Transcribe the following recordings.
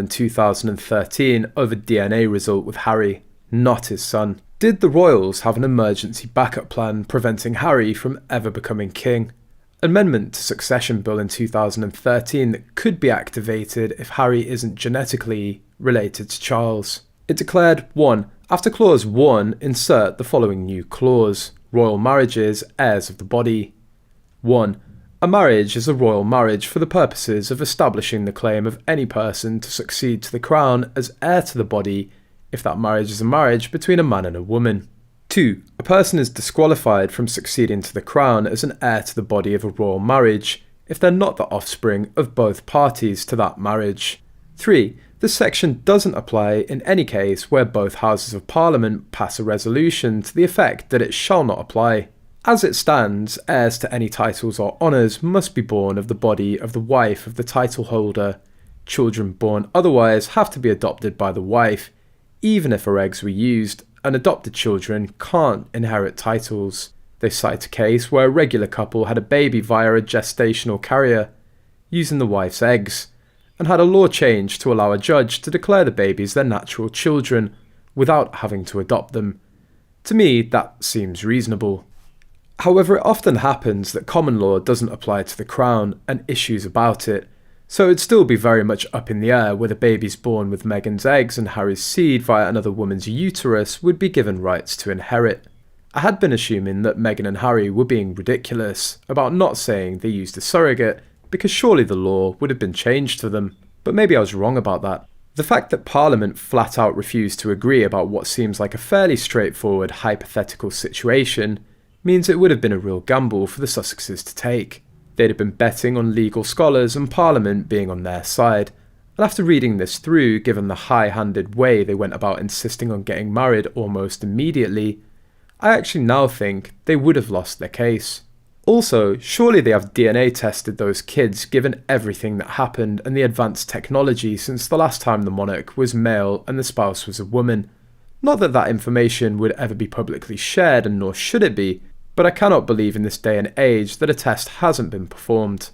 in 2013 over DNA result with Harry, not his son. Did the royals have an emergency backup plan preventing Harry from ever becoming king? Amendment to Succession Bill in 2013 that could be activated if Harry isn't genetically related to Charles. It declared 1. After clause 1, insert the following new clause. Royal marriages, heirs of the body. 1. A marriage is a royal marriage for the purposes of establishing the claim of any person to succeed to the crown as heir to the body if that marriage is a marriage between a man and a woman. 2. A person is disqualified from succeeding to the crown as an heir to the body of a royal marriage if they're not the offspring of both parties to that marriage. 3. This section doesn't apply in any case where both Houses of Parliament pass a resolution to the effect that it shall not apply. As it stands, heirs to any titles or honours must be born of the body of the wife of the title holder. Children born otherwise have to be adopted by the wife. Even if her eggs were used, unadopted children can't inherit titles. They cite a case where a regular couple had a baby via a gestational carrier, using the wife's eggs, and had a law change to allow a judge to declare the babies their natural children without having to adopt them. To me, that seems reasonable. However, it often happens that common law doesn't apply to the crown and issues about it, so it'd still be very much up in the air whether babies born with Meghan's eggs and Harry's seed via another woman's uterus would be given rights to inherit. I had been assuming that Meghan and Harry were being ridiculous about not saying they used a surrogate, because surely the law would have been changed for them. But maybe I was wrong about that. The fact that Parliament flat out refused to agree about what seems like a fairly straightforward hypothetical situation means it would have been a real gamble for the Sussexes to take. They'd have been betting on legal scholars and Parliament being on their side. And after reading this through, given the high-handed way they went about insisting on getting married almost immediately, I actually now think they would have lost their case. Also, surely they have DNA tested those kids given everything that happened and the advanced technology since the last time the monarch was male and the spouse was a woman. Not that that information would ever be publicly shared, and nor should it be, but I cannot believe in this day and age that a test hasn't been performed.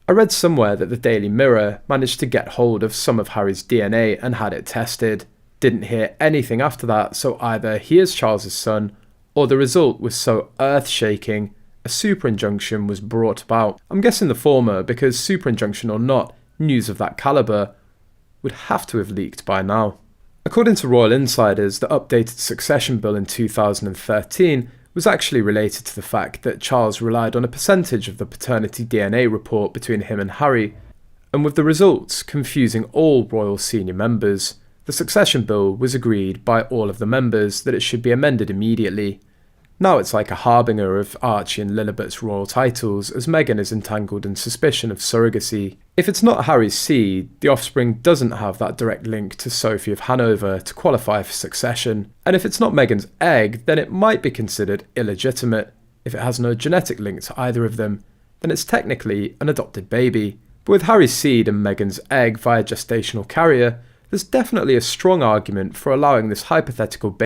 I read somewhere that the Daily Mirror managed to get hold of some of Harry's DNA and had it tested. Didn't hear anything after that, so either he is Charles's son, or the result was so earth-shaking a super injunction was brought about. I'm guessing the former, because super injunction or not, news of that calibre would have to have leaked by now. According to royal insiders, the updated succession bill in 2013 was actually related to the fact that Charles relied on a percentage of the paternity DNA report between him and Harry, and with the results confusing all royal senior members, the succession bill was agreed by all of the members that it should be amended immediately. Now it's like a harbinger of Archie and Lilibet's royal titles, as Meghan is entangled in suspicion of surrogacy. If it's not Harry's seed, the offspring doesn't have that direct link to Sophie of Hanover to qualify for succession, and if it's not Meghan's egg, then it might be considered illegitimate. If it has no genetic link to either of them, then it's technically an adopted baby. But with Harry's seed and Meghan's egg via gestational carrier, there's definitely a strong argument for allowing this hypothetical baby